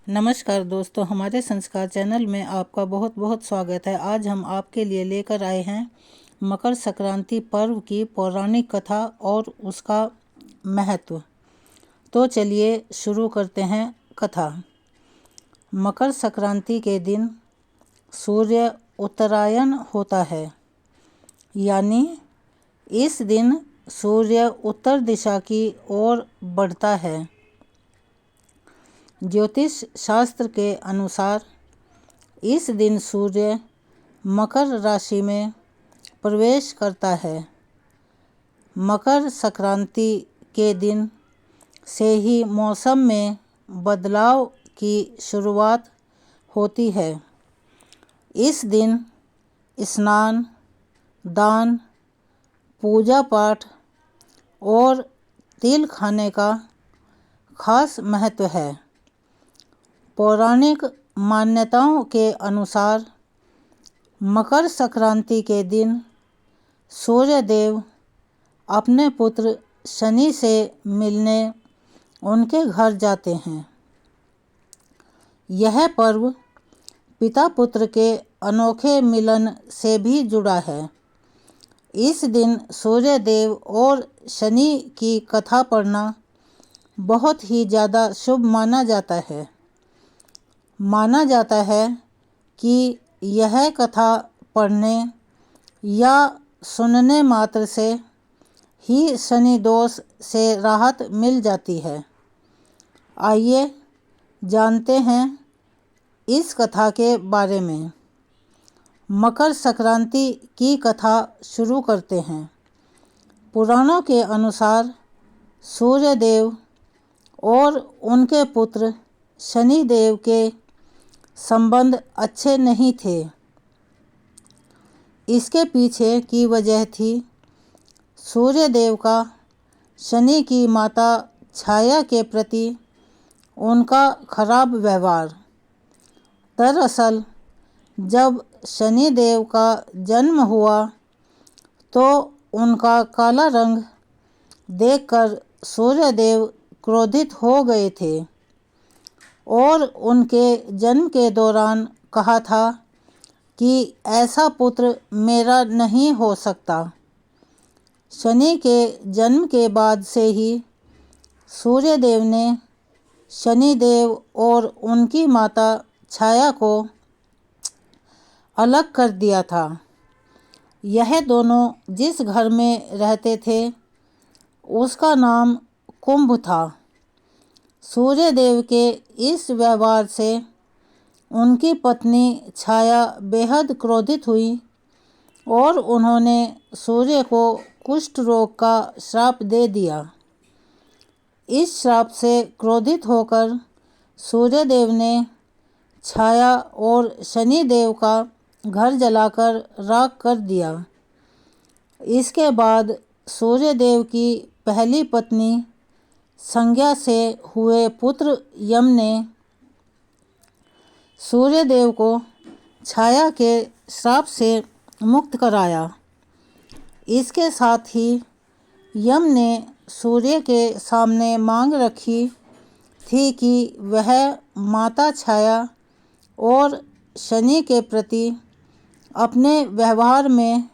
नमस्कार दोस्तों, हमारे संस्कार चैनल में आपका बहुत बहुत स्वागत है। आज हम आपके लिए लेकर आए हैं मकर संक्रांति पर्व की पौराणिक कथा और उसका महत्व। तो चलिए शुरू करते हैं कथा। मकर संक्रांति के दिन सूर्य उत्तरायण होता है, यानी इस दिन सूर्य उत्तर दिशा की ओर बढ़ता है। ज्योतिष शास्त्र के अनुसार इस दिन सूर्य मकर राशि में प्रवेश करता है। मकर संक्रांति के दिन से ही मौसम में बदलाव की शुरुआत होती है। इस दिन स्नान, दान, पूजा पाठ और तिल खाने का खास महत्व है। पौराणिक मान्यताओं के अनुसार मकर संक्रांति के दिन सूर्य देव अपने पुत्र शनि से मिलने उनके घर जाते हैं। यह पर्व पिता पुत्र के अनोखे मिलन से भी जुड़ा है। इस दिन सूर्य देव और शनि की कथा पढ़ना बहुत ही ज़्यादा शुभ माना जाता है। माना जाता है कि यह कथा पढ़ने या सुनने मात्र से ही शनि दोष से राहत मिल जाती है। आइए जानते हैं इस कथा के बारे में। मकर संक्रांति की कथा शुरू करते हैं। पुराणों के अनुसार सूर्य देव और उनके पुत्र शनि देव के संबंध अच्छे नहीं थे। इसके पीछे की वजह थी सूर्य देव का शनि की माता छाया के प्रति उनका खराब व्यवहार। दरअसल जब शनि देव का जन्म हुआ तो उनका काला रंग देखकर सूर्य देव क्रोधित हो गए थे और उनके जन्म के दौरान कहा था कि ऐसा पुत्र मेरा नहीं हो सकता। शनि के जन्म के बाद से ही सूर्य देव ने शनि देव और उनकी माता छाया को अलग कर दिया था। यह दोनों जिस घर में रहते थे उसका नाम कुंभ था। सूर्य देव के इस व्यवहार से उनकी पत्नी छाया बेहद क्रोधित हुई और उन्होंने सूर्य को कुष्ठ रोग का श्राप दे दिया। इस श्राप से क्रोधित होकर सूर्य देव ने छाया और शनि देव का घर जलाकर राख कर दिया। इसके बाद सूर्य देव की पहली पत्नी संज्ञा से हुए पुत्र यम ने सूर्य देव को छाया के श्राप से मुक्त कराया। इसके साथ ही यम ने सूर्य के सामने मांग रखी थी कि वह माता छाया और शनि के प्रति अपने व्यवहार में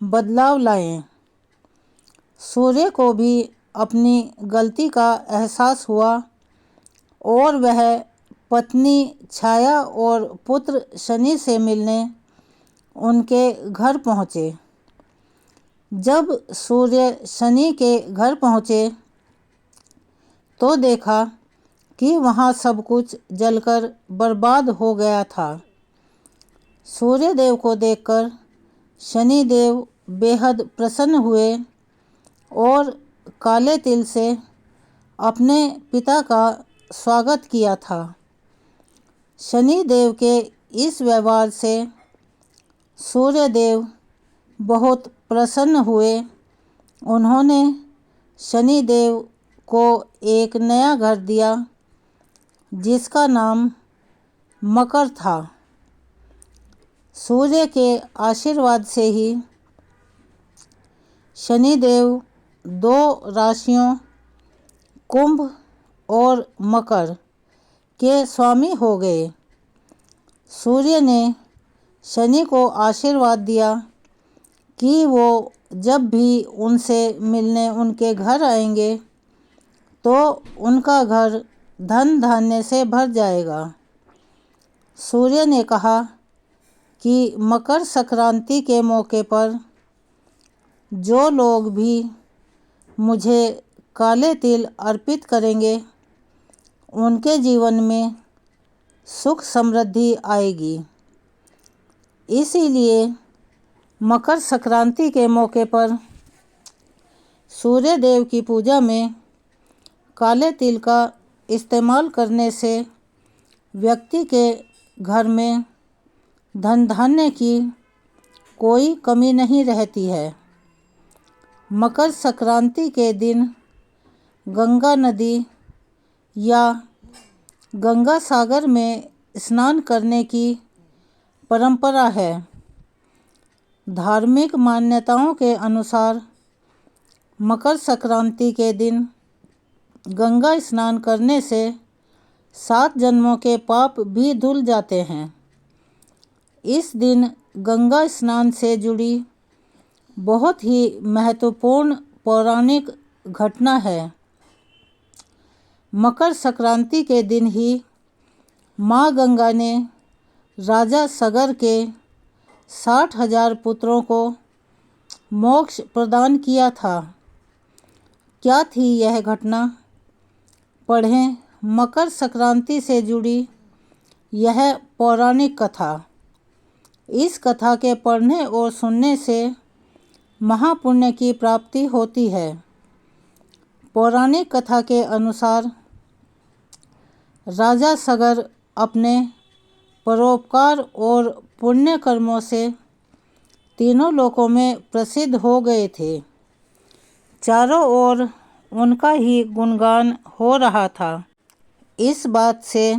बदलाव लाएं। सूर्य को भी अपनी गलती का एहसास हुआ और वह पत्नी छाया और पुत्र शनि से मिलने उनके घर पहुँचे। जब सूर्य शनि के घर पहुँचे तो देखा कि वहाँ सब कुछ जलकर बर्बाद हो गया था। सूर्य देव को देखकर शनि देव बेहद प्रसन्न हुए और काले तिल से अपने पिता का स्वागत किया था। शनि देव के इस व्यवहार से सूर्य देव बहुत प्रसन्न हुए। उन्होंने शनि देव को एक नया घर दिया जिसका नाम मकर था। सूर्य के आशीर्वाद से ही शनि देव दो राशियों कुंभ और मकर के स्वामी हो गए। सूर्य ने शनि को आशीर्वाद दिया कि वो जब भी उनसे मिलने उनके घर आएंगे तो उनका घर धन धान्य से भर जाएगा। सूर्य ने कहा कि मकर संक्रांति के मौके पर जो लोग भी मुझे काले तिल अर्पित करेंगे उनके जीवन में सुख समृद्धि आएगी। इसीलिए मकर संक्रांति के मौके पर सूर्य देव की पूजा में काले तिल का इस्तेमाल करने से व्यक्ति के घर में धन धान्य की कोई कमी नहीं रहती है। मकर संक्रांति के दिन गंगा नदी या गंगा सागर में स्नान करने की परंपरा है। धार्मिक मान्यताओं के अनुसार मकर संक्रांति के दिन गंगा स्नान करने से 7 जन्मों के पाप भी धुल जाते हैं। इस दिन गंगा स्नान से जुड़ी बहुत ही महत्वपूर्ण पौराणिक घटना है। मकर संक्रांति के दिन ही माँ गंगा ने राजा सगर के 60,000 पुत्रों को मोक्ष प्रदान किया था। क्या थी यह घटना? पढ़ें मकर संक्रांति से जुड़ी यह पौराणिक कथा। इस कथा के पढ़ने और सुनने से महापुण्य की प्राप्ति होती है। पौराणिक कथा के अनुसार राजा सगर अपने परोपकार और पुण्य कर्मों से तीनों लोकों में प्रसिद्ध हो गए थे। चारों ओर उनका ही गुणगान हो रहा था। इस बात से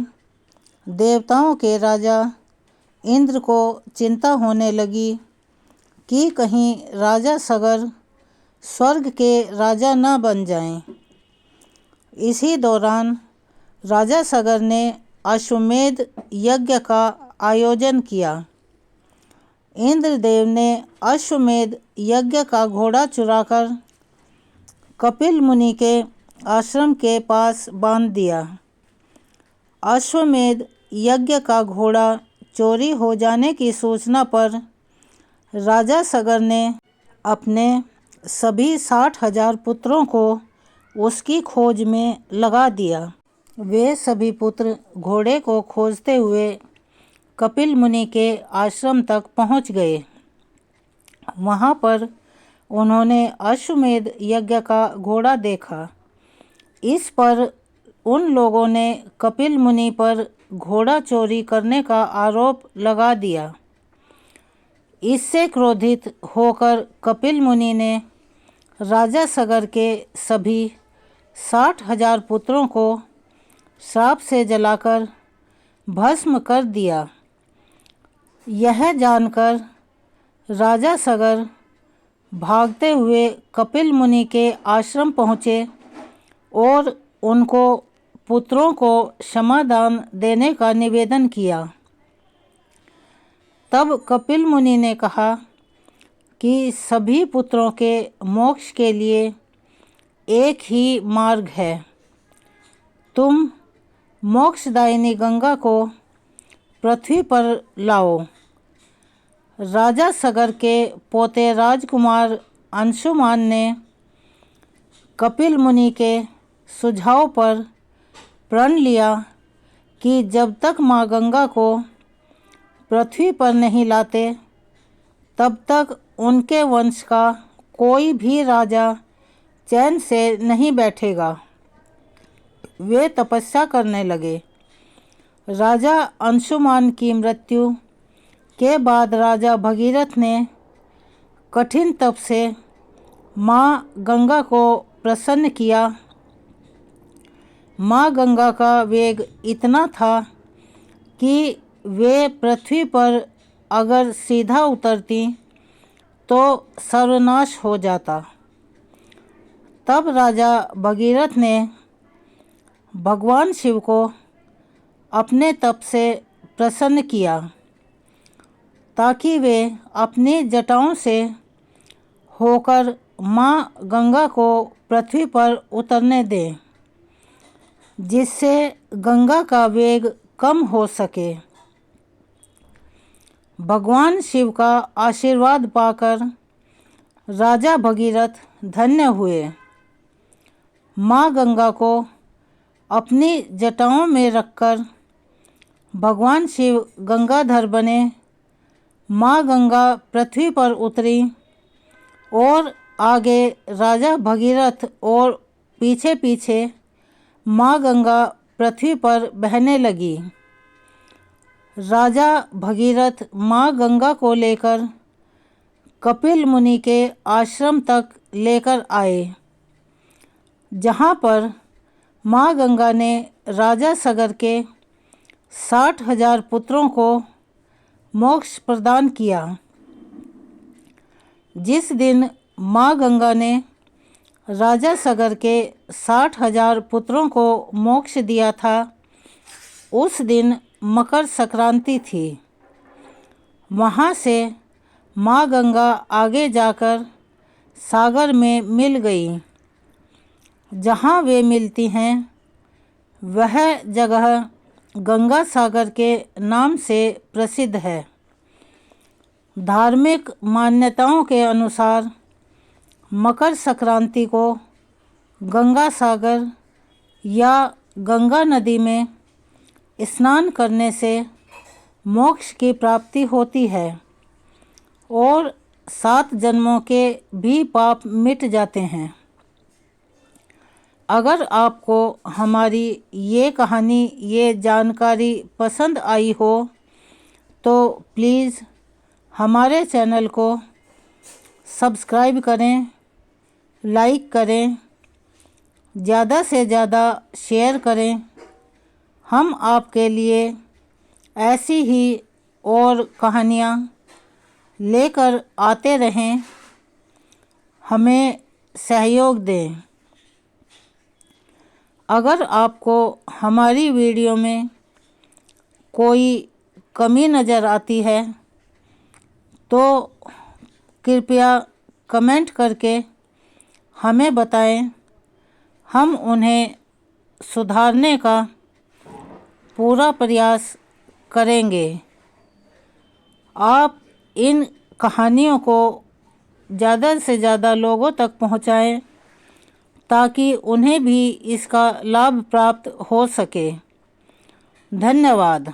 देवताओं के राजा इंद्र को चिंता होने लगी कि कहीं राजा सगर स्वर्ग के राजा न बन जाएं। इसी दौरान राजा सगर ने अश्वमेध यज्ञ का आयोजन किया। इंद्रदेव ने अश्वमेध यज्ञ का घोड़ा चुराकर कपिल मुनि के आश्रम के पास बांध दिया। अश्वमेध यज्ञ का घोड़ा चोरी हो जाने की सूचना पर राजा सगर ने अपने सभी 60,000 पुत्रों को उसकी खोज में लगा दिया। वे सभी पुत्र घोड़े को खोजते हुए कपिल मुनि के आश्रम तक पहुंच गए। वहां पर उन्होंने अश्वमेध यज्ञ का घोड़ा देखा। इस पर उन लोगों ने कपिल मुनि पर घोड़ा चोरी करने का आरोप लगा दिया। इससे क्रोधित होकर कपिल मुनि ने राजा सगर के सभी 60,000 पुत्रों को श्राप से जलाकर भस्म कर दिया। यह जानकर राजा सगर भागते हुए कपिल मुनि के आश्रम पहुँचे और उनको पुत्रों को क्षमादान देने का निवेदन किया। तब कपिल मुनि ने कहा कि सभी पुत्रों के मोक्ष के लिए एक ही मार्ग है। तुम मोक्षदायिनी गंगा को पृथ्वी पर लाओ। राजा सगर के पोते राजकुमार अंशुमान ने कपिल मुनि के सुझाव पर प्रण लिया कि जब तक माँ गंगा को पृथ्वी पर नहीं लाते तब तक उनके वंश का कोई भी राजा चैन से नहीं बैठेगा। वे तपस्या करने लगे। राजा अंशुमान की मृत्यु के बाद राजा भगीरथ ने कठिन तप से माँ गंगा को प्रसन्न किया। माँ गंगा का वेग इतना था कि वे पृथ्वी पर अगर सीधा उतरती तो सर्वनाश हो जाता। तब राजा भगीरथ ने भगवान शिव को अपने तप से प्रसन्न किया ताकि वे अपनी जटाओं से होकर माँ गंगा को पृथ्वी पर उतरने दें, जिससे गंगा का वेग कम हो सके। भगवान शिव का आशीर्वाद पाकर राजा भगीरथ धन्य हुए। माँ गंगा को अपनी जटाओं में रखकर भगवान शिव गंगाधर बने। माँ गंगा पृथ्वी पर उतरी और आगे राजा भगीरथ और पीछे पीछे माँ गंगा पृथ्वी पर बहने लगी। राजा भगीरथ माँ गंगा को लेकर कपिल मुनि के आश्रम तक लेकर आए, जहाँ पर माँ गंगा ने राजा सगर के 60,000 पुत्रों को मोक्ष प्रदान किया। जिस दिन माँ गंगा ने राजा सगर के 60,000 पुत्रों को मोक्ष दिया था, उस दिन मकर संक्रांति थी। वहाँ से माँ गंगा आगे जाकर सागर में मिल गई। जहाँ वे मिलती हैं वह जगह गंगा सागर के नाम से प्रसिद्ध है। धार्मिक मान्यताओं के अनुसार मकर संक्रांति को गंगा सागर या गंगा नदी में स्नान करने से मोक्ष की प्राप्ति होती है और 7 जन्मों के भी पाप मिट जाते हैं। अगर आपको हमारी ये कहानी, ये जानकारी पसंद आई हो तो प्लीज़ हमारे चैनल को सब्सक्राइब करें, लाइक करें, ज़्यादा से ज़्यादा शेयर करें। हम आपके लिए ऐसी ही और कहानियाँ लेकर आते रहें। हमें सहयोग दें। अगर आपको हमारी वीडियो में कोई कमी नज़र आती है तो कृपया कमेंट करके हमें बताएं। हम उन्हें सुधारने का पूरा प्रयास करेंगे। आप इन कहानियों को ज़्यादा से ज़्यादा लोगों तक पहुंचाएं ताकि उन्हें भी इसका लाभ प्राप्त हो सके। धन्यवाद।